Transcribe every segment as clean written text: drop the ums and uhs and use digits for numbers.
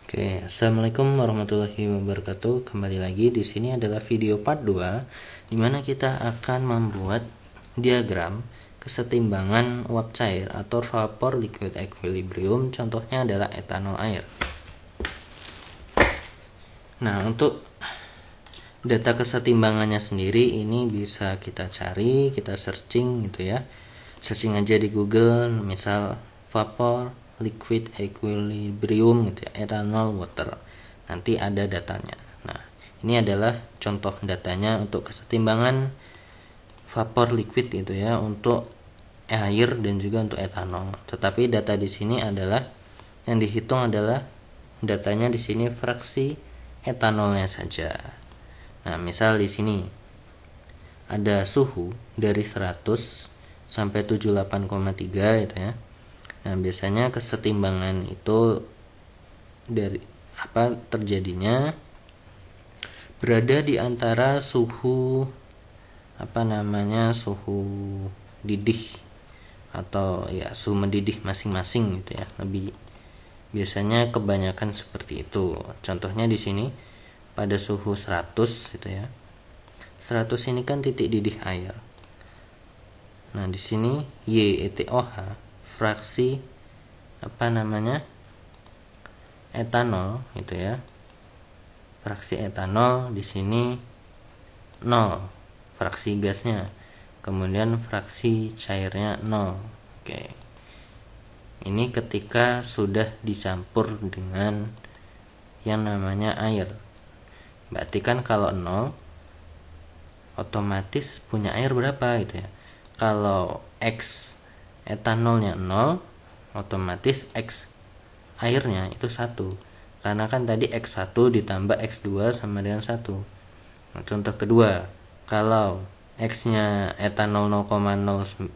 Oke, assalamualaikum warahmatullahi wabarakatuh. Kembali lagi di sini adalah video part 2 di mana kita akan membuat diagram kesetimbangan uap cair atau vapor liquid equilibrium. Contohnya adalah etanol air. Nah, untuk data kesetimbangannya sendiri ini bisa kita cari, kita searching gitu ya. Searching aja di Google, misal vapor liquid equilibrium gitu ya, ethanol water, nanti ada datanya. Nah, ini adalah contoh datanya untuk kesetimbangan vapor liquid gitu ya, untuk air dan juga untuk etanol. Tetapi data di sini adalah yang dihitung adalah datanya di sini fraksi etanolnya saja. Nah, misal di sini ada suhu dari 100 sampai 78,3 gitu ya. Nah, biasanya kesetimbangan itu dari terjadinya berada di antara suhu suhu didih atau ya suhu mendidih masing-masing gitu ya. Lebih biasanya kebanyakan seperti itu. Contohnya di sini pada suhu 100 gitu ya. 100 ini kan titik didih air. Nah, di sini YeTOH fraksi etanol gitu ya. Fraksi etanol di sini 0, fraksi gasnya. Kemudian fraksi cairnya 0. Oke. Ini ketika sudah dicampur dengan yang namanya air. Berarti kan kalau 0 otomatis punya air berapa gitu ya. Kalau X etanolnya 0, otomatis X airnya itu 1. Karena kan tadi X1 ditambah X2 sama dengan 1. Nah, contoh kedua, kalau X-nya etanol 0,019,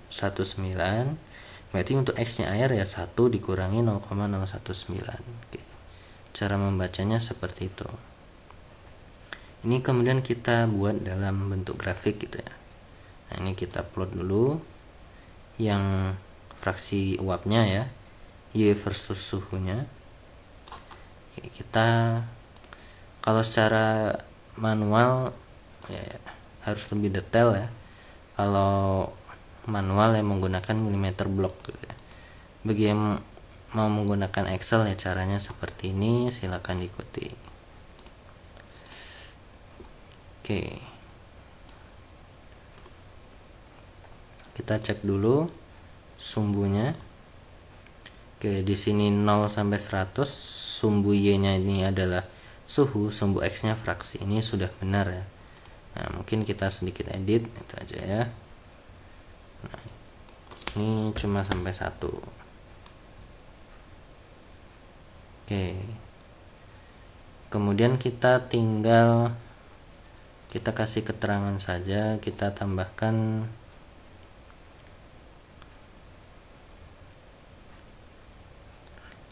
berarti untuk X-nya air ya 1 dikurangi 0,019. Oke. Cara membacanya seperti itu. Ini kemudian kita buat dalam bentuk grafik gitu ya. Nah, ini kita plot dulu yang fraksi uapnya ya, Y versus suhunya. Oke, kita kalau secara manual ya harus lebih detail ya. Kalau manual yang menggunakan milimeter block gitu ya. Bagi yang mau menggunakan Excel ya caranya seperti ini, silakan diikuti. Oke. Kita cek dulu sumbunya. Oke, di sini 0 sampai 100, sumbu Y-nya ini adalah suhu, sumbu X-nya fraksi. Ini sudah benar ya. Nah, mungkin kita sedikit edit itu aja ya. Nah, ini cuma sampai 1. Oke. Kemudian kita tinggal kita kasih keterangan saja, kita tambahkan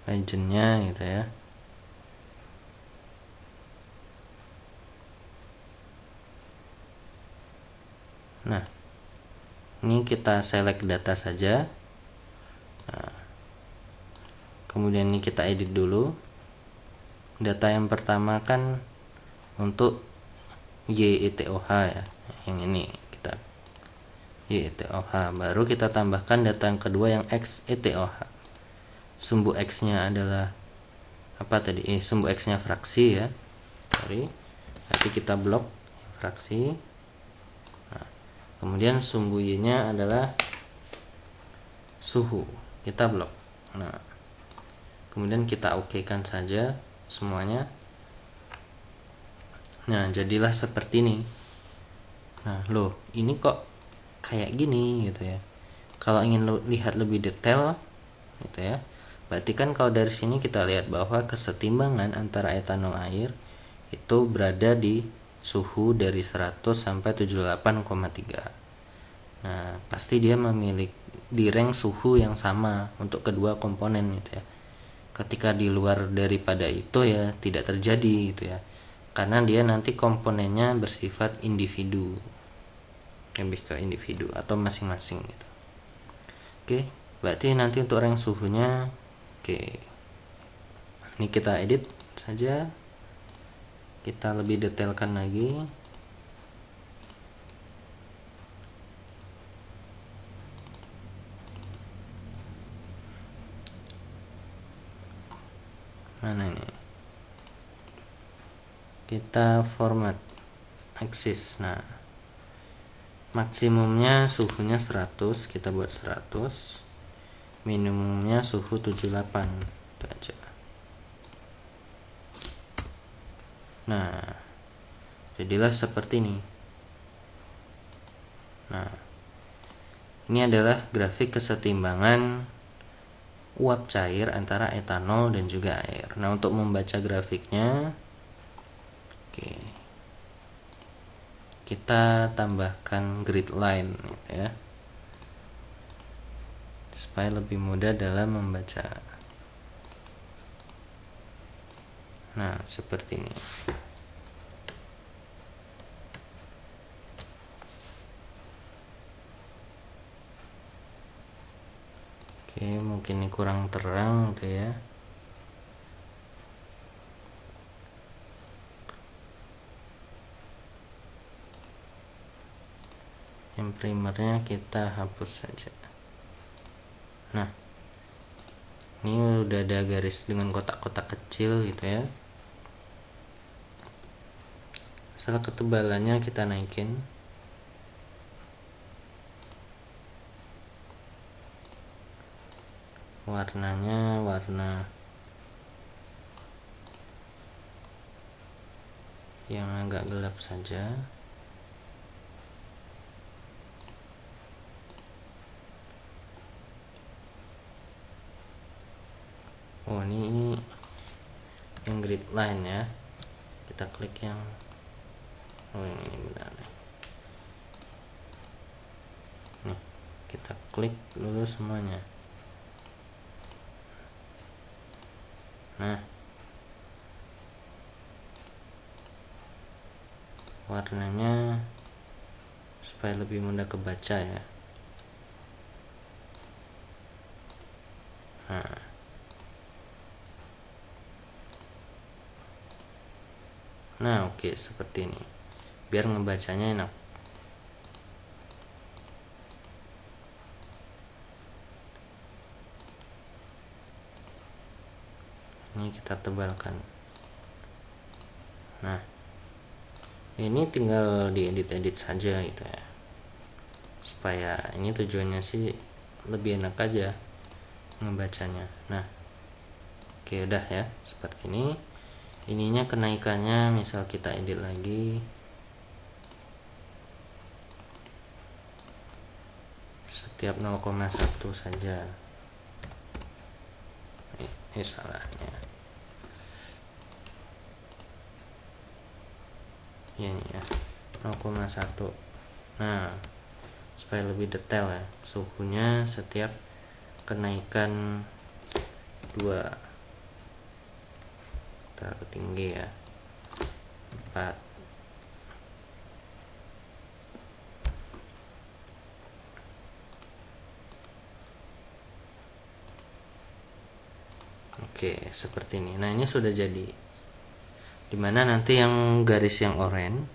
legendnya gitu ya. Nah, ini kita select data saja. Nah, kemudian ini kita edit dulu. Data yang pertama kan untuk YeTOH ya, yang ini kita YeTOH. Baru kita tambahkan data yang kedua yang XeTOH. Sumbu X-nya adalah sumbu X-nya fraksi ya. Nanti kita blok fraksi. Nah, kemudian sumbu Y-nya adalah suhu. Kita blok. Nah, kemudian kita oke-kan saja semuanya. Nah, jadilah seperti ini. Nah, loh, ini kok kayak gini gitu ya. Kalau ingin lihat lebih detail gitu ya, berarti kan kalau dari sini kita lihat bahwa kesetimbangan antara etanol air itu berada di suhu dari 100 sampai 78,3. Nah, pasti dia memiliki di range suhu yang sama untuk kedua komponen gitu ya. Ketika di luar daripada itu ya tidak terjadi gitu ya. Karena dia nanti komponennya bersifat individu. Lebih ke individu atau masing-masing gitu. Oke, berarti nanti untuk range suhunya oke. Ini kita edit saja, kita lebih detailkan lagi. Mana ini? Kita format axis. Nah, maksimumnya suhunya 100, kita buat 100. Minimumnya suhu 78. Itu aja. Nah, jadilah seperti ini. Nah, ini adalah grafik kesetimbangan uap cair antara etanol dan juga air. Nah, untuk membaca grafiknya, oke, kita tambahkan grid line ya, supaya lebih mudah dalam membaca. Nah, seperti ini. Oke, mungkin ini kurang terang gitu ya. Yang primernya kita hapus saja. Nah, ini udah ada garis dengan kotak-kotak kecil gitu ya. Masalah ketebalannya kita naikin. Warnanya warna yang agak gelap saja. Oh, ini yang grid line ya. Kita klik yang ini benar nih, kita klik dulu semuanya. Nah, warnanya supaya lebih mudah kebaca ya. Nah, oke, seperti ini biar ngebacanya enak. Ini kita tebalkan. Nah, ini tinggal diedit-edit saja gitu ya, supaya ini tujuannya sih lebih enak aja ngebacanya. Nah, oke, udah ya, seperti ini. Ininya kenaikannya misal kita edit lagi setiap 0,1 saja. Ini salahnya ini ya, 0,1. Nah, supaya lebih detail ya, suhunya setiap kenaikan 2 terlalu tinggi ya, 4. Oke, seperti ini. Nah, ini sudah jadi. Dimana nanti yang garis yang oranye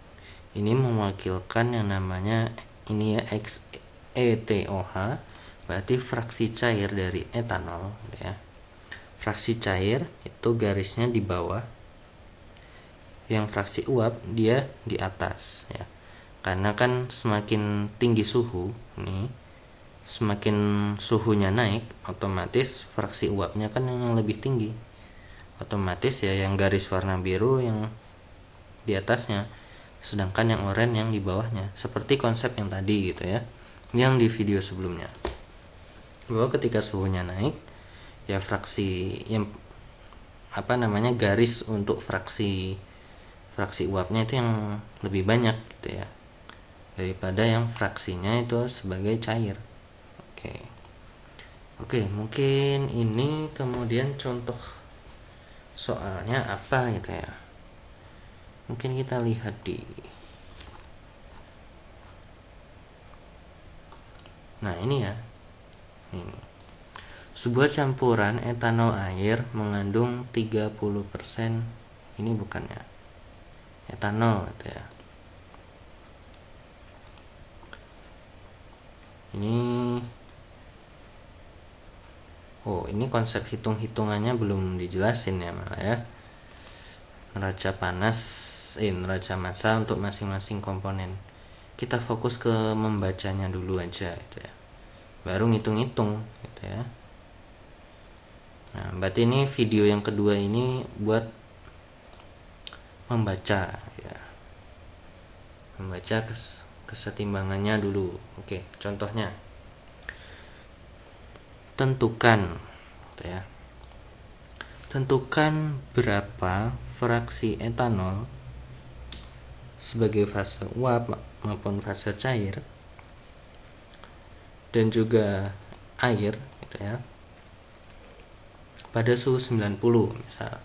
ini mewakilkan yang namanya ini ya, XeTOH, berarti fraksi cair dari etanol ya. Fraksi cair itu garisnya di bawah, yang fraksi uap dia di atas ya. Karena kan semakin tinggi suhu nih, semakin suhunya naik, otomatis fraksi uapnya kan yang lebih tinggi. Otomatis ya yang garis warna biru yang di atasnya, sedangkan yang oranye yang di bawahnya. Seperti konsep yang tadi gitu ya, yang di video sebelumnya. Bahwa ketika suhunya naik, ya fraksi yang garis untuk fraksi uapnya itu yang lebih banyak gitu ya, daripada yang fraksinya itu sebagai cair. Oke, mungkin ini kemudian contoh soalnya apa gitu ya. Mungkin kita lihat di, nah ini ya, ini Sebuah campuran etanol air mengandung 30%, ini bukannya etanol gitu ya. Ini konsep hitung-hitungannya belum dijelasin ya malah ya. Neraca massa untuk masing-masing komponen. Kita fokus ke membacanya dulu aja gitu ya. Baru ngitung-hitung gitu ya. Nah, berarti ini video yang kedua ini buat membaca ya. Membaca kesetimbangannya dulu. Oke, contohnya. Tentukan gitu ya. Tentukan berapa fraksi etanol sebagai fase uap maupun fase cair dan juga air gitu ya pada suhu 90 misal.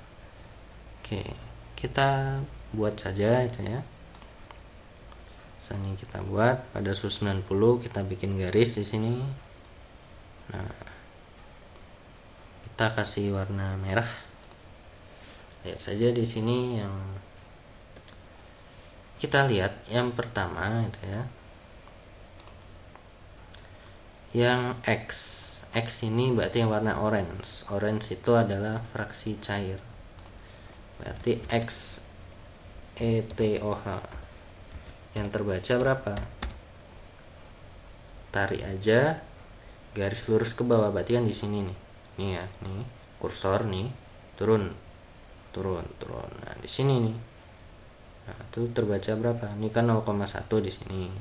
Oke, kita buat saja itu ya. Misalnya kita buat pada suhu 90, kita bikin garis di sini. Nah, kita kasih warna merah. Lihat saja di sini yang kita lihat yang pertama itu ya. Yang X ini berarti yang warna orange. Orange itu adalah fraksi cair. Berarti X ETOH. Yang terbaca berapa? Tarik aja garis lurus ke bawah, berarti kan di sini nih. Nih ya, nih kursor nih turun. Nah, di sini nih. Nah, itu terbaca berapa? Ini kan 0,1 di sini.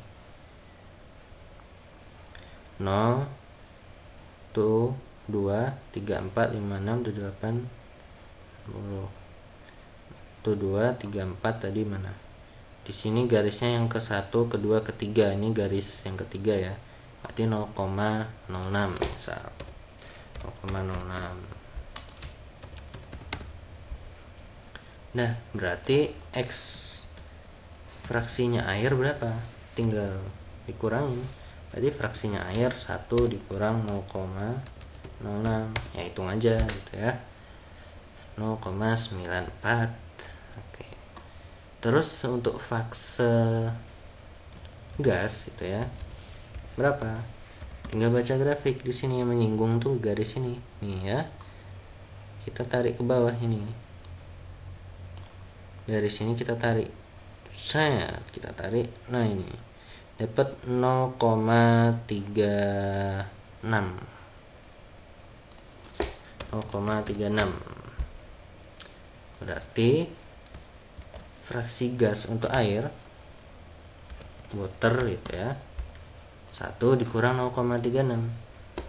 0 tuh 2 3 4 5 6 7 8 10. Tuh 2 3 4 tadi mana? Di sini garisnya yang ke-1, kedua, ketiga. Ini garis yang ketiga ya. Berarti 0,06 misal. 0,06. Nah, berarti X fraksinya air berapa? Tinggal dikurangin. Berarti fraksinya air 1 dikurang 0,06. Ya hitung aja gitu ya. 0,94. Oke. Terus untuk fase gas itu ya. Berapa? Tinggal baca grafik di sini yang menyinggung tuh garis ini. Nih ya. Kita tarik ke bawah ini. Dari sini kita tarik. Kita tarik. Nah, ini dapat 0,36. Berarti fraksi gas untuk air water gitu ya, 1 dikurang 0,36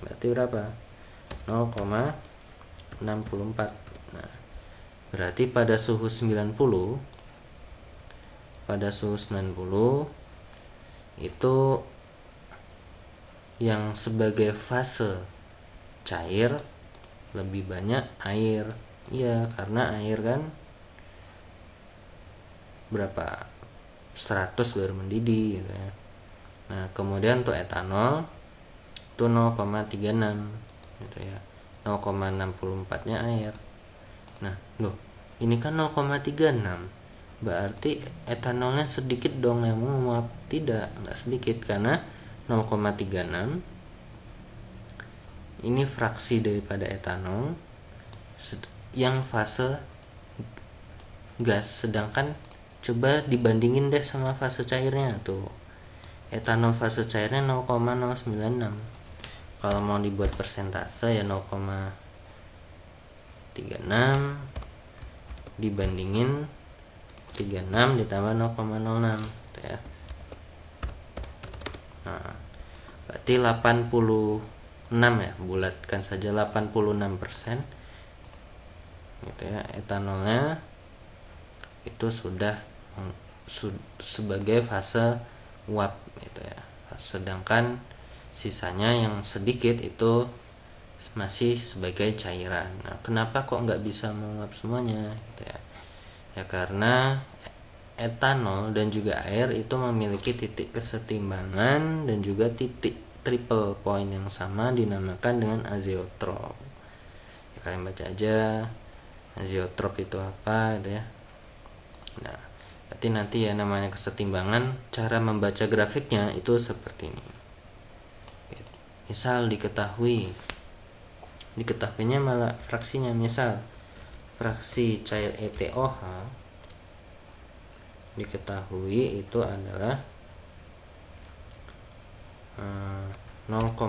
berarti berapa? 0,64. Nah, berarti pada suhu 90 itu yang sebagai fase cair lebih banyak air. Iya, karena air kan berapa? 100 baru mendidih gitu ya. Nah, kemudian untuk etanol itu 0,36 gitu ya. 0,64 nya air. Nah, loh, ini kan 0,36. Berarti etanolnya sedikit dong yang menguap. Tidak, enggak sedikit karena 0,36 ini fraksi daripada etanol yang fase gas, sedangkan coba dibandingin deh sama fase cairnya tuh. Etanol fase cairnya 0,096. Kalau mau dibuat persentase ya 0,36 dibandingin 36 ditambah 0,06 gitu ya. Nah, berarti 86 ya, bulatkan saja 86% gitu ya, etanolnya itu sudah sebagai fase uap gitu ya. Sedangkan sisanya yang sedikit itu masih sebagai cairan. Nah, kenapa kok nggak bisa menguap semuanya gitu ya? Ya karena etanol dan juga air itu memiliki titik kesetimbangan dan juga titik triple point yang sama dinamakan dengan azeotrop. Ya, kalian baca aja azeotrop itu apa gitu ya. Nah, berarti nanti ya namanya kesetimbangan, cara membaca grafiknya itu seperti ini. Misal diketahuinya malah fraksinya, misal fraksi cair ETOH diketahui itu adalah 0,4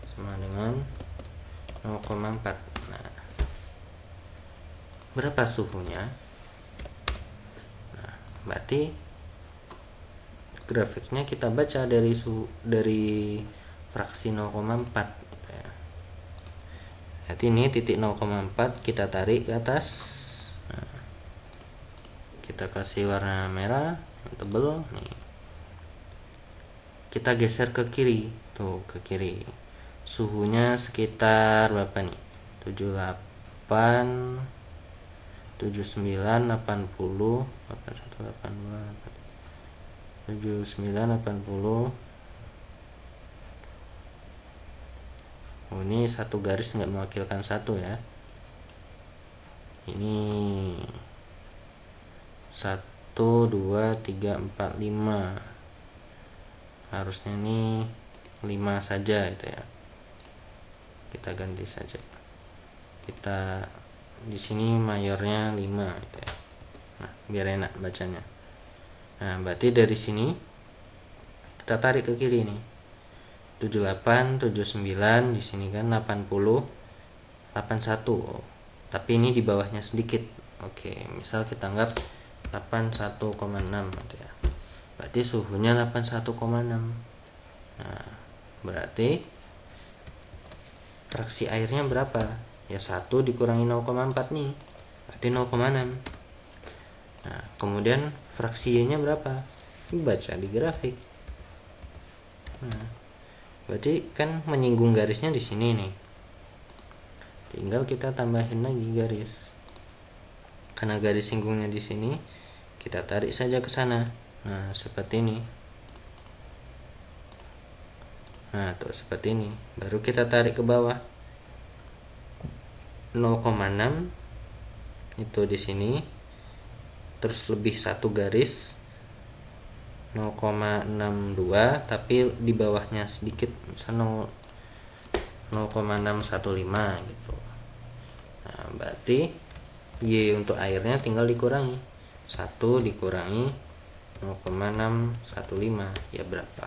sama dengan 0,4. Nah, berapa suhunya? Nah, berarti grafiknya kita baca dari fraksi 0,4 gitu ya. Berarti ini titik 0,4 kita tarik ke atas. Nah, kita kasih warna merah yang tebal nih. Kita geser ke kiri, tuh ke kiri. Suhunya sekitar berapa nih? 78, 79, 80, 81, 82, 79, 80. Oh, ini satu garis nggak mewakilkan satu ya. Ini 1, 2, 3, 4, 5. Harusnya ini 5 saja itu ya. Kita ganti saja. Kita di sini mayornya 5 gitu ya. Nah, biar enak bacanya. Nah, berarti dari sini kita tarik ke kiri nih. 78, 79, di sini kan 80, 81. Tapi ini di bawahnya sedikit. Oke, misal kita anggap 81,6 gitu ya. Berarti suhunya 81,6. Nah, berarti fraksi airnya berapa? Ya 1 dikurangi 0,4 nih. Berarti 0,6. Nah, kemudian fraksi Y-nya berapa? Baca di grafik. Nah, berarti kan menyinggung garisnya di sini nih. Tinggal kita tambahin lagi garis. Karena garis singgungnya di sini, kita tarik saja ke sana. Nah, seperti ini. Nah, tuh seperti ini. Baru kita tarik ke bawah. 0,6 itu di sini. Terus lebih satu garis 0,62, tapi di bawahnya sedikit, misalnya 0,615 gitu. Nah, berarti Y untuk airnya tinggal dikurangi. 1 dikurangi 0,615 ya berapa?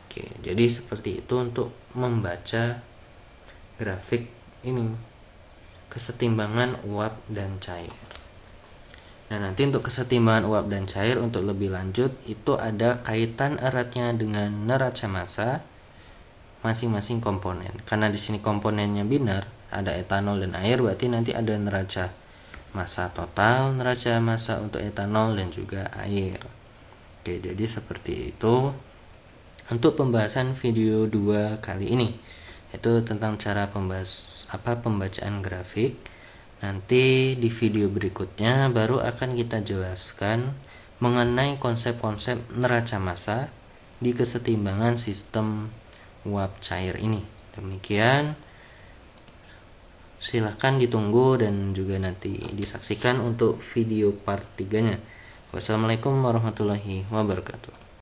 Oke, jadi seperti itu untuk membaca grafik ini, kesetimbangan uap dan cair. Nah, nanti untuk kesetimbangan uap dan cair untuk lebih lanjut itu ada kaitan eratnya dengan neraca massa masing-masing komponen. Karena di sini komponennya binar, ada etanol dan air, berarti nanti ada neraca massa total, neraca massa untuk etanol dan juga air. Oke, jadi seperti itu untuk pembahasan video 2 kali ini, yaitu tentang cara pembacaan grafik. Nanti di video berikutnya baru akan kita jelaskan mengenai konsep-konsep neraca massa di kesetimbangan sistem uap cair ini. Demikian, silahkan ditunggu dan juga nanti disaksikan untuk video part 3-nya. Wassalamualaikum warahmatullahi wabarakatuh.